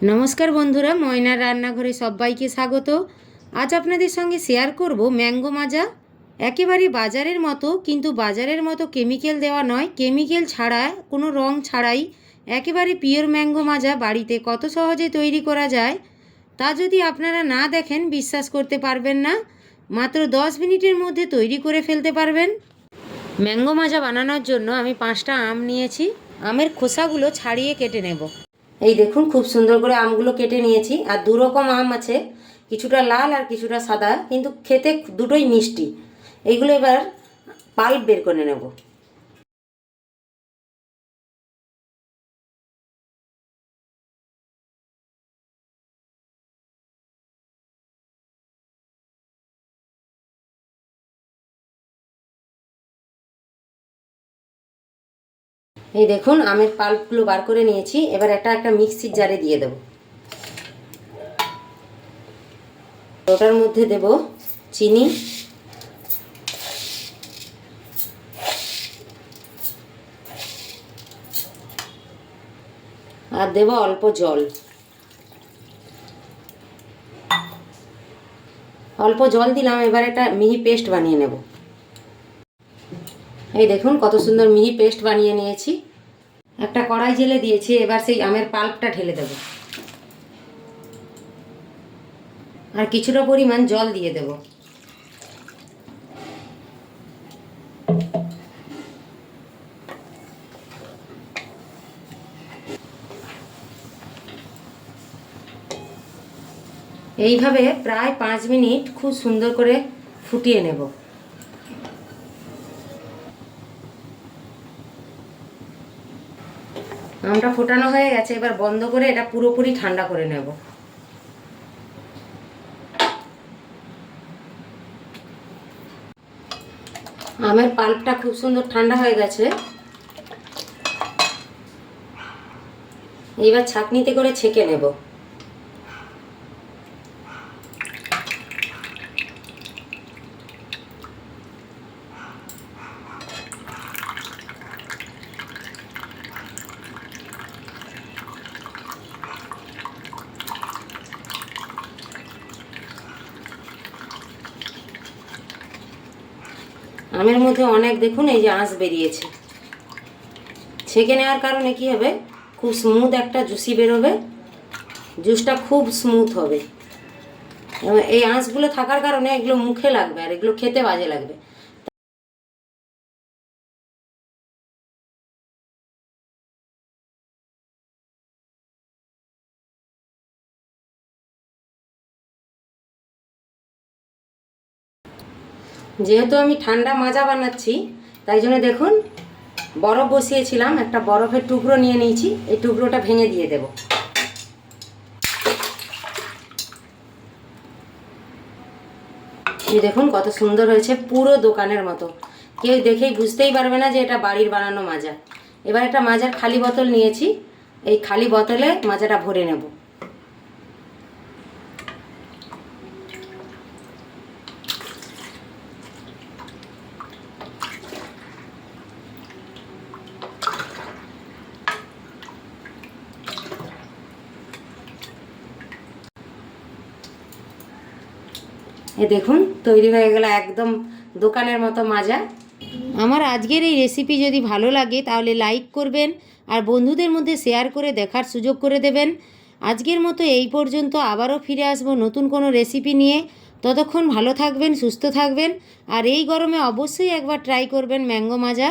নমস্কার বন্ধুরা, ময়নার রান্নাঘরে সবাইকে স্বাগত। আজ আপনাদের সঙ্গে শেয়ার করব ম্যাঙ্গো মাজা। একেবারে বাজারের মতো, কিন্তু বাজারের মতো কেমিক্যাল দেওয়া নয়, কেমিক্যাল ছাড়া, কোনো রং ছাড়াই একেবারে পিওর ম্যাঙ্গো মাজা বাড়িতে কত সহজে তৈরি করা যায় তা যদি আপনারা না দেখেন বিশ্বাস করতে পারবেন না। মাত্র 10 মিনিটের মধ্যে তৈরি করে ফেলতে পারবেন। ম্যাঙ্গো মাজা বানানোর জন্য আমি 5টা আম নিয়েছি। আমের খোসাগুলো ছাড়িয়ে কেটে নেব। এই দেখুন, খুব সুন্দর করে আমগুলো কেটে নিয়েছি। আর দু রকম আম আছে, কিছুটা লাল আর কিছুটা সাদা, কিন্তু খেতে দুটোই মিষ্টি। এইগুলো এবার পাল্প বের করে নেব। এই দেখুন, আমের পাল্পগুলো বার করে নিয়েছি। এবার একটা একটা মিক্সির জারে দিয়ে দেব। ওটার মধ্যে দেব চিনি, আর দেব অল্প জল। অল্প জল দিলাম। এবার একটা মিহি পেস্ট বানিয়ে নেব। এই দেখুন, কত সুন্দর মিহি পেস্ট বানিয়ে নিয়েছি। একটা কড়াই জেলে দিয়েছি। এবার সেই আমের পাল্পটা ঢেলে দেব, আর কিছুটা পরিমাণ জল দিয়ে দেব। এইভাবে প্রায় 5 মিনিট খুব সুন্দর করে ফুটিয়ে নেব। আমটা ফোটানো হয়ে গেছে। এবার বন্ধ করে এটা পুরোপুরি ঠান্ডা করে নেব। আমের পাল্পটা খুব সুন্দর ঠান্ডা হয়ে গেছে। এইবার ছাঁকনিতে করে ছেঁকে নেব। আমের মধ্যে অনেক দেখুন এই যে আঁশ বেরিয়েছে। ছেঁকে নেওয়ার কারণে কি হবে, খুব স্মুথ একটা জুসি বেরোবে। জুসটা খুব স্মুথ হবে। এবং এই আঁশগুলো থাকার কারণে এগুলো মুখে লাগবে আর এগুলো খেতে বাজে লাগবে। যেহেতু আমি ঠান্ডা মাজা বানাচ্ছি, তাই জন্য দেখুন বরফ বসিয়েছিলাম, একটা বরফের টুকরো নিয়ে নিয়েছি। এই টুকরোটা ভেঙে দিয়ে দেব। এই দেখুন কত সুন্দর হয়েছে, পুরো দোকানের মতো। কেউ দেখেই বুঝতেই পারবে না যে এটা বাড়ির বানানো মাজা। এবার একটা মাজার খালি বোতল নিয়েছি। এই খালি বোতলে মাজাটা ভরে নেব। এ দেখুন তৈরি হয়ে গেল একদম দোকানের মতো মাজা। আমার আজকের এই রেসিপি যদি ভালো লাগে তাহলে লাইক করবেন, আর বন্ধুদের মধ্যে শেয়ার করে দেখার সুযোগ করে দেবেন। আজকের মতো এই পর্যন্ত। আবারও ফিরে আসবো নতুন কোনো রেসিপি নিয়ে। ততক্ষণ ভালো থাকবেন, সুস্থ থাকবেন, আর এই গরমে অবশ্যই একবার ট্রাই করবেন ম্যাঙ্গো মাজা।